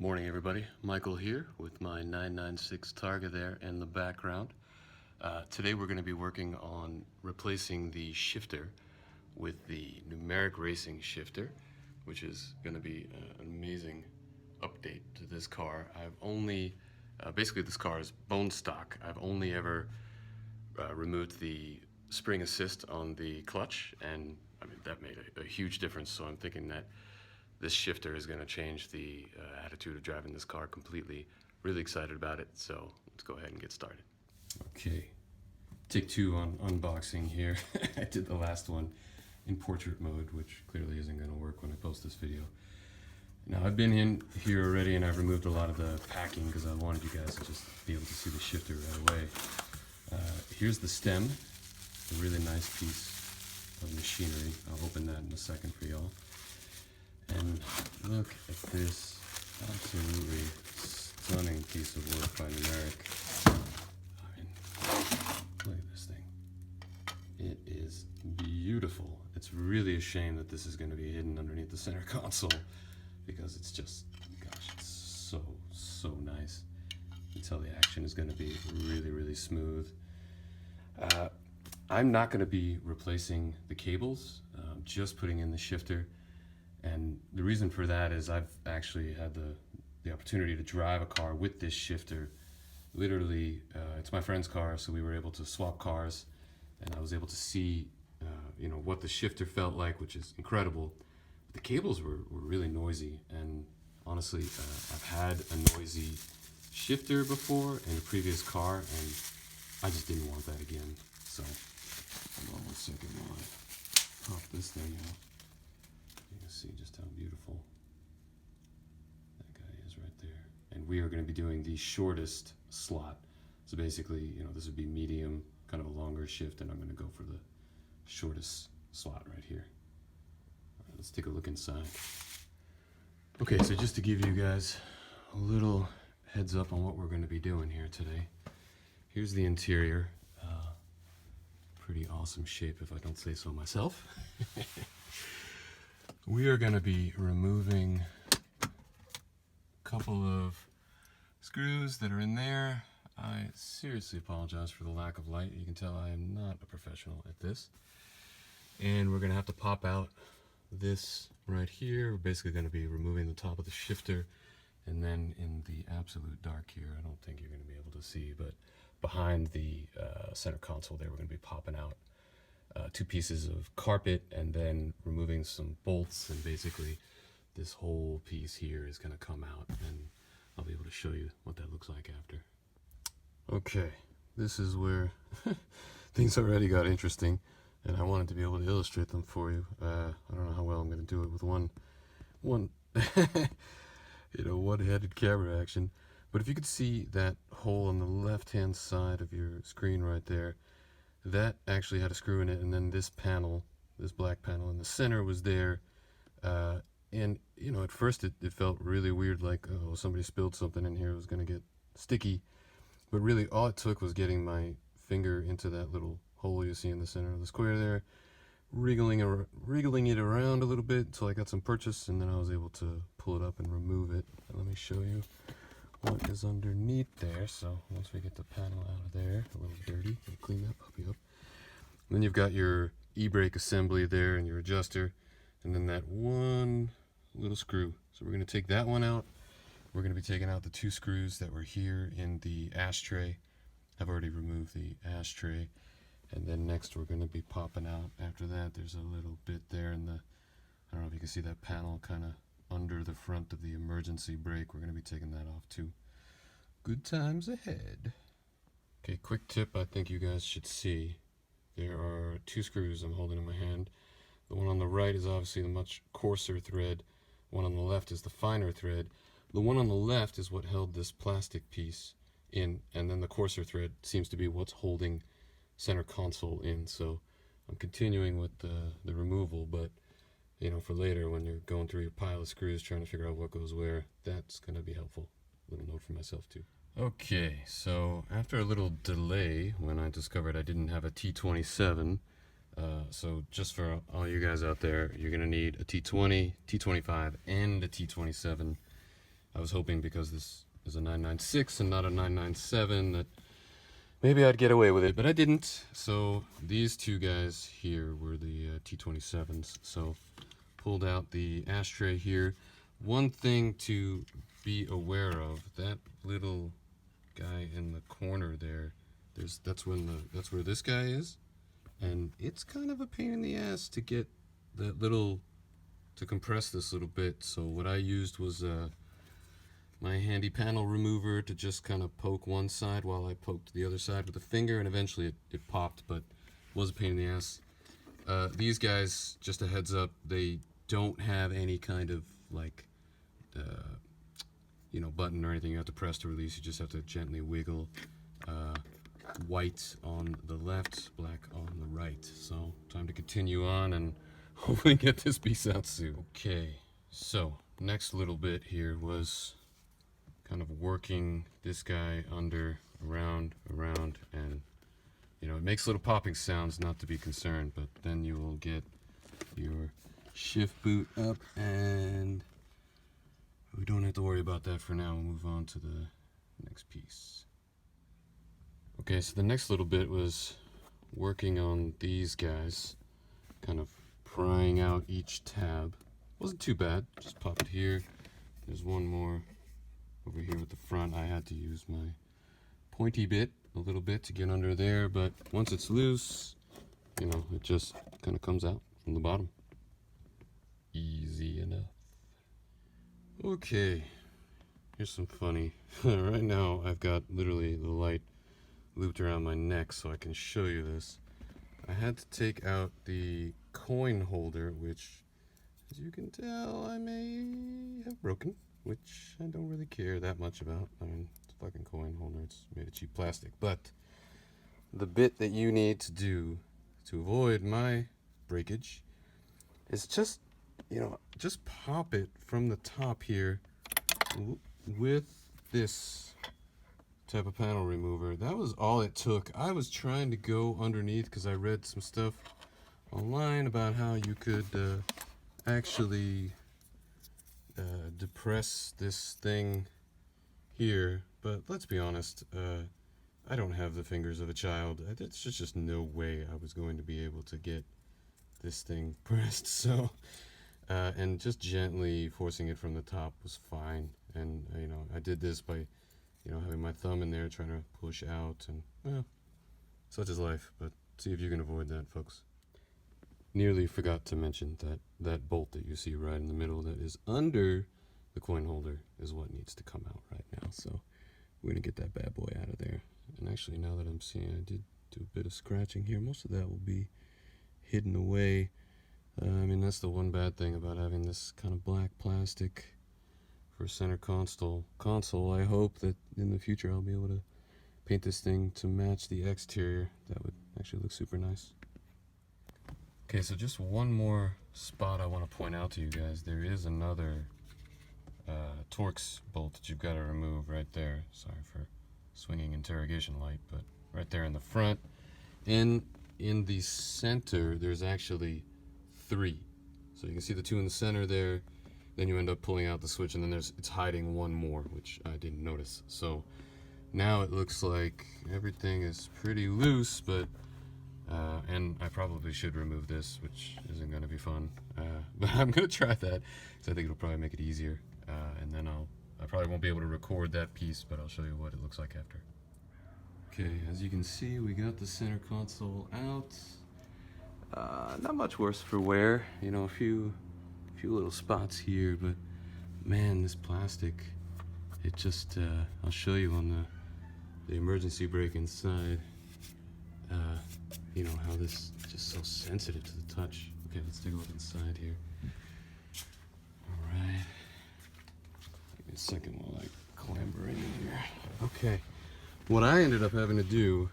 Morning everybody, Michael here with my 996 Targa there in the background. Today we're going to be working on replacing the shifter with the Numeric racing shifter, which is going to be an amazing update to this car. I've only, basically this car is bone stock. I've only ever removed the spring assist on the clutch, and I mean that made a huge difference, so I'm thinking that this shifter is going to change the attitude of driving this car completely. Really excited about it, so let's go ahead and get started. Okay, take two on unboxing here. I did the last one in portrait mode, which clearly isn't going to work when I post this video. Now I've been in here already and I've removed a lot of the packing because I wanted you guys to just be able to see the shifter right away. Here's the stem, a really nice piece of machinery. I'll open that in a second for y'all. And look at this absolutely stunning piece of work by Numeric. I mean, look at this thing. It is beautiful. It's really a shame that this is going to be hidden underneath the center console because it's just, gosh, it's so nice. You can tell the action is going to be really smooth. I'm not going to be replacing the cables, just putting in the shifter. And the reason for that is I've actually had the opportunity to drive a car with this shifter. Literally, it's my friend's car, so we were able to swap cars, and I was able to see, what the shifter felt like, which is incredible. But the cables were really noisy, and honestly, I've had a noisy shifter before in a previous car, and I just didn't want that again. So, hold on one second while I pop this thing out. You can see just how beautiful that guy is right there. And we are going to be doing the shortest slot. So basically, this would be medium, kind of a longer shift, and I'm going to go for the shortest slot right here. All right, let's take a look inside. Okay, so just to give you guys a little heads up on what we're going to be doing here today. Here's the interior. Pretty awesome shape, if I don't say so myself. We are going to be removing a couple of screws that are in there. I seriously apologize for the lack of light. You can tell I am not a professional at this. And we're going to have to pop out this right here. We're basically going to be removing the top of the shifter. And then in the absolute dark here, I don't think you're going to be able to see, but behind the center console there, we're going to be popping out two pieces of carpet and then removing some bolts, and basically this whole piece here is going to come out, and I'll be able to show you what that looks like after. Okay, this is where things already got interesting, and I wanted to be able to illustrate them for you. I don't know how well I'm going to do it with one one-handed camera action. But if you could see that hole on the left-hand side of your screen right there, that actually had a screw in it, and then this panel, this black panel in the center was there. And, at first it felt really weird, like, oh, somebody spilled something in here, it was going to get sticky. But really, all it took was getting my finger into that little hole you see in the center of the square there, wriggling it around a little bit until I got some purchase, and then I was able to pull it up and remove it. And let me show you what is underneath there. So once we get the panel out of there, a little dirty, we'll clean that puppy up. And then you've got your e-brake assembly there and your adjuster, and then that one little screw. So we're going to take that one out. We're going to be taking out the two screws that were here in the ashtray. I've already removed the ashtray. And then next we're going to be popping out, after that, there's a little bit there in the, I don't know if you can see that panel kind of under the front of the emergency brake. We're going to be taking that off too. Good times ahead. Okay, quick tip I think you guys should see. There are two screws I'm holding in my hand. The one on the right is obviously the much coarser thread. One on the left is the finer thread. The one on the left is what held this plastic piece in, and then the coarser thread seems to be what's holding center console in. So I'm continuing with the removal, but for later when you're going through your pile of screws trying to figure out what goes where, that's going to be helpful. Little note for myself too. Okay, so after a little delay when I discovered I didn't have a T27, so just for all you guys out there, you're going to need a T20, T25, and a T27. I was hoping because this is a 996 and not a 997 that maybe I'd get away with it, but I didn't. So these two guys here were the T27s. So pulled out the ashtray here. One thing to be aware of, that little guy in the corner there, that's where this guy is, and it's kind of a pain in the ass to get that little, to compress this little bit. So what I used was my handy panel remover to just kind of poke one side while I poked the other side with a finger, and eventually it popped, but it was a pain in the ass. These guys, just a heads up, they don't have any kind of like button or anything you have to press to release. You just have to gently wiggle. White on the left, black on the right. So time to continue on and hopefully get this piece out soon. Okay, so next little bit here was kind of working this guy under, around, and it makes little popping sounds, not to be concerned, but then you will get your shift boot up, and we don't have to worry about that for now. We'll move on to the next piece. Okay, so the next little bit was working on these guys, kind of prying out each tab. Wasn't too bad, just pop it here. There's one more over here with the front. I had to use my pointy bit a little bit to get under there, but once it's loose, it just kind of comes out from the bottom. Easy enough. Okay, here's some funny. Right now I've got literally the light looped around my neck so I can show you this. I had to take out the coin holder, which, as you can tell, I may have broken, which I don't really care that much about. I mean, it's a fucking coin holder, it's made of cheap plastic. But the bit that you need to do to avoid my breakage is just, just pop it from the top here with this type of panel remover. That was all it took. I was trying to go underneath because I read some stuff online about how you could actually depress this thing here, but let's be honest, I don't have the fingers of a child. There's just no way I was going to be able to get this thing pressed. So and just gently forcing it from the top was fine, and I did this by having my thumb in there trying to push out, and well, such is life. But see if you can avoid that, folks. Nearly forgot to mention that bolt that you see right in the middle that is under the coin holder is what needs to come out right now. So we're gonna get that bad boy out of there. And actually, now that I'm seeing, I did do a bit of scratching here. Most of that will be hidden away. I mean, that's the one bad thing about having this kind of black plastic for center console. I hope that in the future I'll be able to paint this thing to match the exterior. That would actually look super nice. Okay, so just one more spot I want to point out to you guys. There is another Torx bolt that you've got to remove right there. Sorry for swinging interrogation light, but right there in the front. In the center, there's actually 3. So you can see the 2 in the center there. Then you end up pulling out the switch, and then it's hiding one more, which I didn't notice. So now it looks like everything is pretty loose, but and I probably should remove this, which isn't going to be fun. But I'm going to try that, because I think it'll probably make it easier. And then I probably won't be able to record that piece, but I'll show you what it looks like after. Okay, as you can see, we got the center console out. Not much worse for wear, a few little spots here, but man, this plastic, it just, I'll show you on the emergency brake inside, how this is just so sensitive to the touch. Okay, let's take a look inside here. Alright, give me a second while I clamber in here. Okay, what I ended up having to do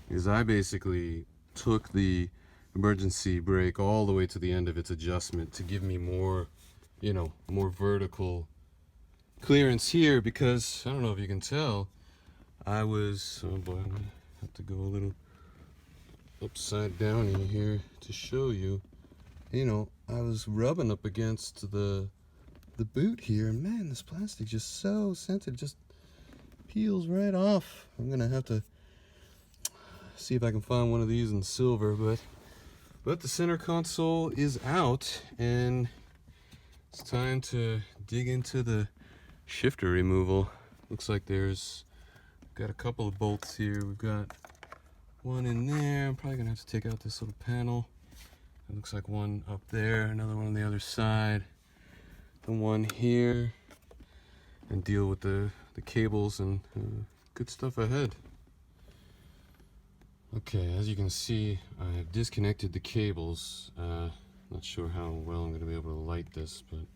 is I basically took the emergency brake all the way to the end of its adjustment to give me more, more vertical clearance here, because I don't know if you can tell, I was, oh boy, I'm gonna have to go a little upside down in here to show you, I was rubbing up against the the boot here. Man, this plastic just so sensitive, just peels right off. I'm gonna have to see if I can find one of these in silver, but the center console is out, and it's time to dig into the shifter removal. Looks like got a couple of bolts here. We've got one in there. I'm probably gonna have to take out this little panel. It looks like one up there, another one on the other side, the one here, and deal with the cables and good stuff ahead. Okay, as you can see, I have disconnected the cables. Not sure how well I'm going to be able to light this, but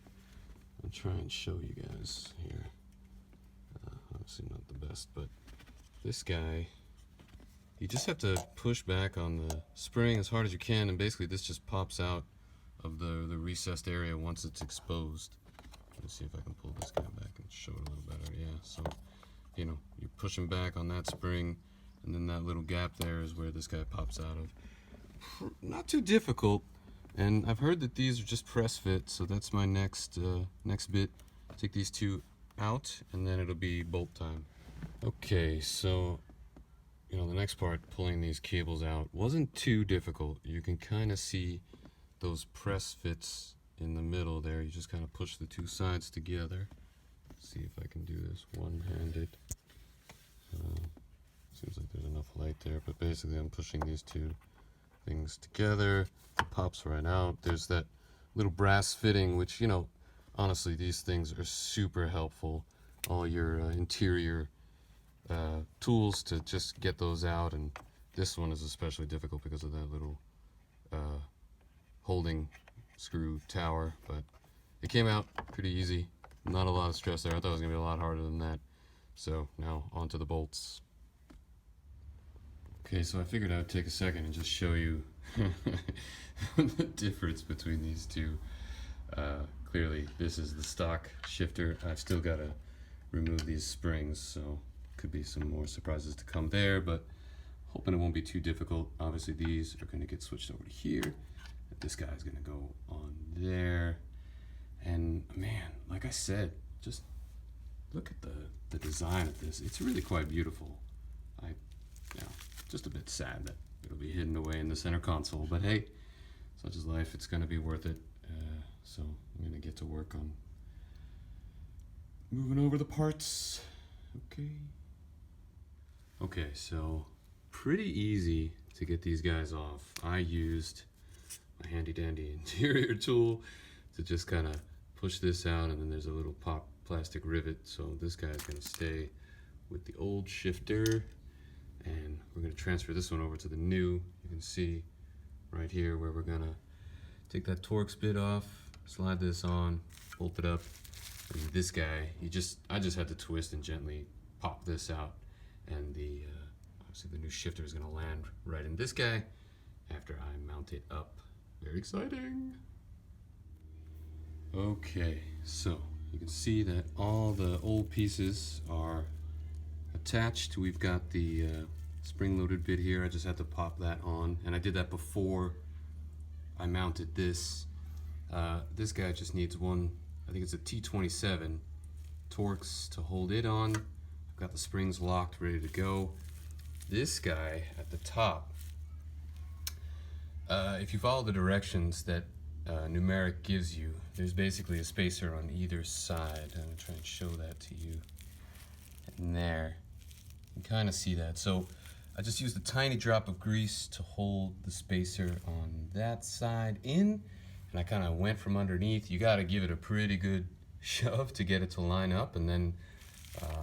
I'll try and show you guys here. Obviously not the best, but this guy, you just have to push back on the spring as hard as you can, and basically this just pops out of the recessed area once it's exposed. Let's see if I can pull this guy back and show it a little better. Yeah, so, you know, you're pushing back on that spring, and then that little gap there is where this guy pops out of. Not too difficult, and I've heard that these are just press fit, so that's my next bit. Take these two out, and then it'll be bolt time. Okay, so, you know, the next part, pulling these cables out, wasn't too difficult. You can kind of see those press fits in the middle there. You just kind of push the two sides together. See if I can do this one-handed. Seems like there's enough light there, but basically I'm pushing these two things together. It pops right out. There's that little brass fitting, which, you know, honestly, these things are super helpful. All your interior tools to just get those out, and this one is especially difficult because of that little holding screw tower, but it came out pretty easy. Not a lot of stress there. I thought it was gonna be a lot harder than that. So now onto the bolts. Okay, so I figured I would take a second and just show you the difference between these two. Clearly this is the stock shifter. I've still got to remove these springs, so could be some more surprises to come there, but hoping it won't be too difficult. Obviously these are going to get switched over to here. This guy's going to go on there. And man, like I said, just look at the design of this. It's really quite beautiful. Just a bit sad that it'll be hidden away in the center console, but hey, such is life. It's going to be worth it. So I'm going to get to work on moving over the parts. Okay, so pretty easy to get these guys off. I used my handy dandy interior tool to just kind of push this out, and then there's a little pop plastic rivet, so this guy's going to stay with the old shifter, and we're going to transfer this one over to the new. You can see right here where we're going to take that Torx bit off, slide this on, bolt it up, and this guy, I just had to twist and gently pop this out, and obviously the new shifter is going to land right in this guy after I mount it up. Very exciting. Okay, so you can see that all the old pieces are attached. We've got the spring-loaded bit here. I just had to pop that on, and I did that before I mounted this. This guy just needs one, I think it's a T27 Torx to hold it on. I've got the springs locked, ready to go. This guy at the top, if you follow the directions that Numeric gives you, there's basically a spacer on either side. I'm going to try and show that to you. And there, you can kind of see that. So I just used a tiny drop of grease to hold the spacer on that side in, and I kind of went from underneath. You got to give it a pretty good shove to get it to line up, and then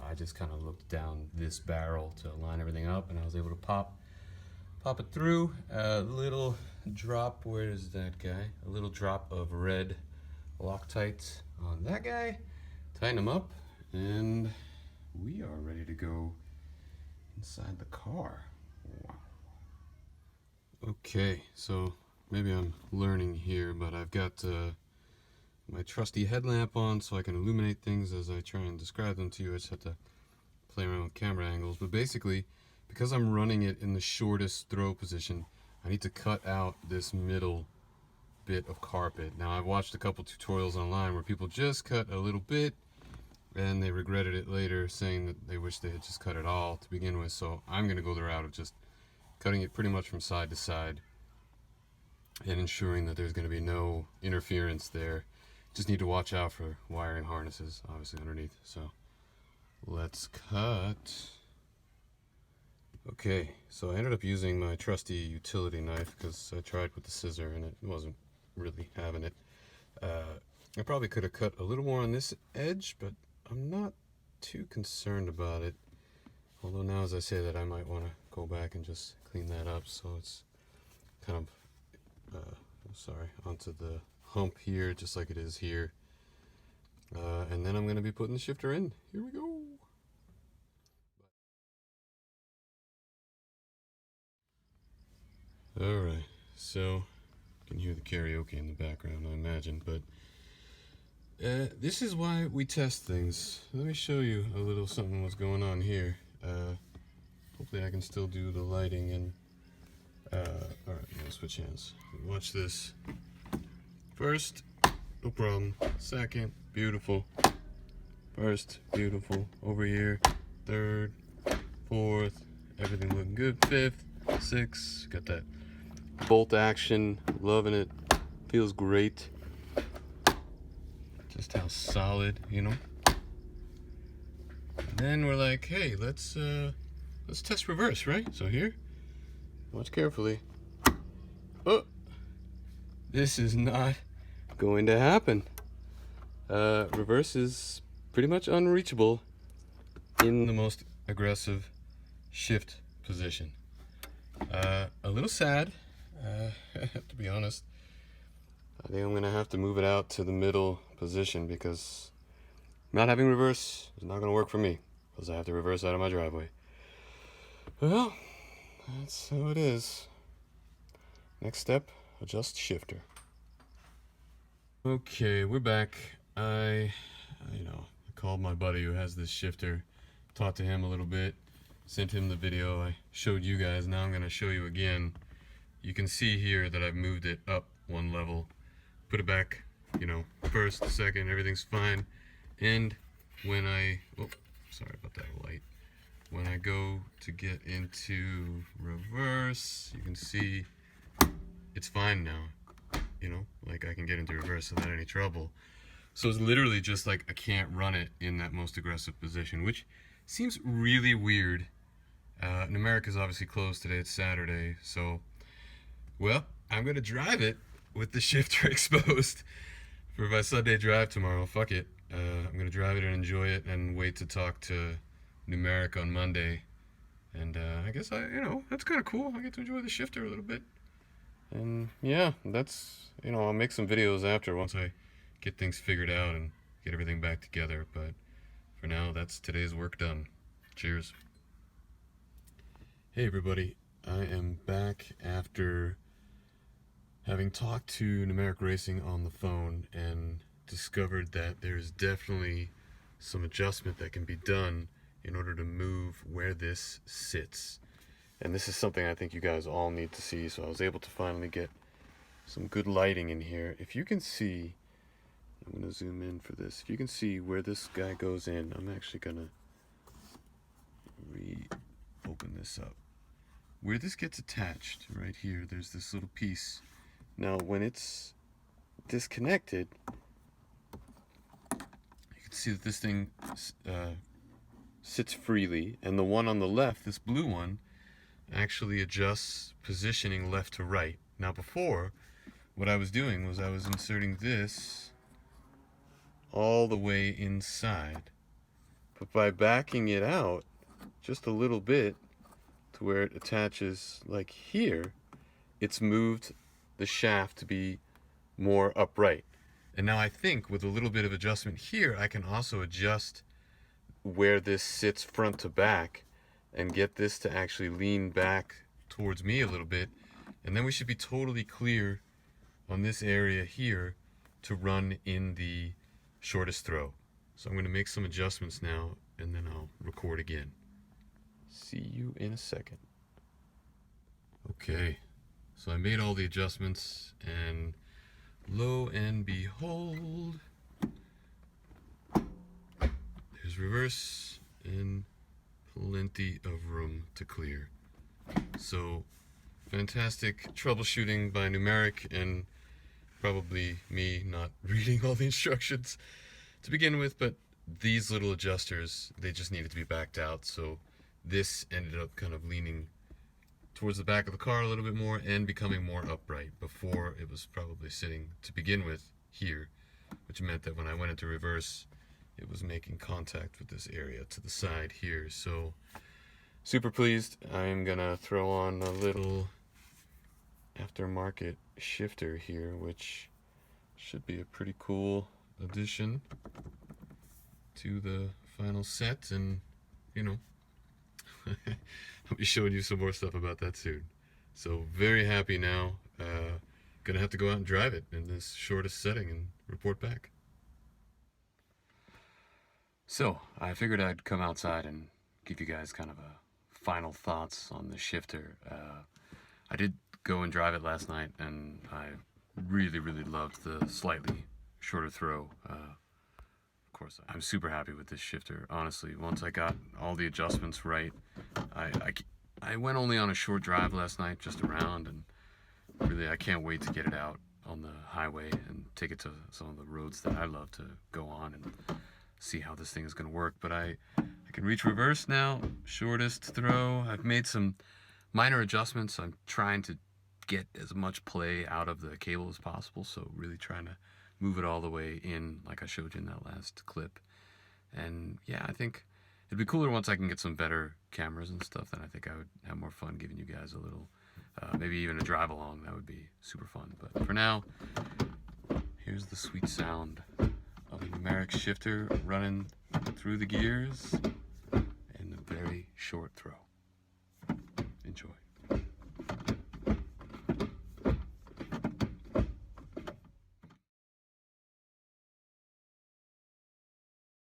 I just kind of looked down this barrel to line everything up, and I was able to pop it through. A little drop, where is that guy? A little drop of red Loctite on that guy. Tighten them up, and we are ready to go inside the car. Wow. Okay, so maybe I'm learning here, but I've got my trusty headlamp on so I can illuminate things as I try and describe them to you. I just have to play around with camera angles, but basically, because I'm running it in the shortest throw position, I need to cut out this middle bit of carpet. Now, I've watched a couple tutorials online where people just cut a little bit and they regretted it later, saying that they wish they had just cut it all to begin with. So I'm going to go the route of just cutting it pretty much from side to side and ensuring that there's going to be no interference there. Just need to watch out for wiring harnesses, obviously, underneath. So let's cut. Okay, so I ended up using my trusty utility knife because I tried with the scissor and it wasn't really having it. I probably could have cut a little more on this edge, but I'm not too concerned about it. Although now, as I say that, I might want to go back and just clean that up so it's kind of, onto the hump here, just like it is here. And then I'm going to be putting the shifter in. Here we go. Alright, so you can hear the karaoke in the background, I imagine, but this is why we test things. Let me show you a little something what's going on here. Hopefully I can still do the lighting and alright, I'm gonna switch hands. Watch this. First, no problem. Second, beautiful. First, beautiful. Over here. Third, fourth, everything looking good. Fifth, sixth, got that bolt action, loving it, feels great. Just how solid, you know. And then we're like, hey, let's test reverse, right? So here, watch carefully. Oh, this is not going to happen. Reverse is pretty much unreachable in the most aggressive shift position. A little sad, to be honest. I think I'm gonna have to move it out to the middle position because not having reverse is not gonna work for me because I have to reverse out of my driveway. Well, that's how it is. Next step, adjust shifter. Okay, we're back. I called my buddy who has this shifter, talked to him a little bit, sent him the video I showed you guys. Now I'm going to show you again. You can see here that I've moved it up one level, put it back, first, second, everything's fine. And when sorry about that light. When I go to get into reverse, you can see it's fine now. Like I can get into reverse without any trouble. So it's literally just like I can't run it in that most aggressive position, which seems really weird. Numeric is obviously closed today, it's Saturday, so, well, I'm going to drive it with the shifter exposed for my Sunday drive tomorrow. Fuck it. I'm going to drive it and enjoy it and wait to talk to Numeric on Monday. And I guess that's kind of cool. I get to enjoy the shifter a little bit. And yeah, that's, I'll make some videos after once I get things figured out and get everything back together. But for now, that's today's work done. Cheers. Hey everybody, I am back after having talked to Numeric Racing on the phone and discovered that there's definitely some adjustment that can be done in order to move where this sits. And this is something I think you guys all need to see, so I was able to finally get some good lighting in here. If you can see, I'm going to zoom in for this. If you can see where this guy goes in, I'm actually going to reopen this up. Where this gets attached, right here, there's this little piece. Now, when it's disconnected, you can see that this thing sits freely, and the one on the left, this blue one, actually adjusts positioning left to right. Now, before, what I was doing was I was inserting this all the way inside. But by backing it out just a little bit, to where it attaches like here, it's moved the shaft to be more upright. And now I think with a little bit of adjustment here, I can also adjust where this sits front to back and get this to actually lean back towards me a little bit. And then we should be totally clear on this area here to run in the shortest throw. So I'm going to make some adjustments now and then I'll record again. See you in a second. Okay, so I made all the adjustments and lo and behold, there's reverse and plenty of room to clear. So fantastic troubleshooting by Numeric, and probably me not reading all the instructions to begin with, but these little adjusters, they just needed to be backed out, so this ended up kind of leaning towards the back of the car a little bit more and becoming more upright. Before, it was probably sitting to begin with here, which meant that when I went into reverse, it was making contact with this area to the side here. So super pleased. I'm gonna throw on a little aftermarket shifter here, which should be a pretty cool addition to the final set, and you know, I'll be showing you some more stuff about that soon. So very happy now. Gonna have to go out and drive it in this shortest setting and report back. So I figured I'd come outside and give you guys kind of a final thoughts on the shifter. I did go and drive it last night, and I really loved the slightly shorter throw. Of course, I'm super happy with this shifter. Honestly, once I got all the adjustments right, I went only on a short drive last night, just around, and really I can't wait to get it out on the highway and take it to some of the roads that I love to go on and see how this thing is going to work. But I can reach reverse now, shortest throw. I've made some minor adjustments. I'm trying to get as much play out of the cable as possible, so really trying to move it all the way in like I showed you in that last clip. And yeah, I think it'd be cooler once I can get some better cameras and stuff. Then I think I would have more fun giving you guys a little, maybe even a drive along. That would be super fun. But for now, here's the sweet sound of a numeric shifter running through the gears.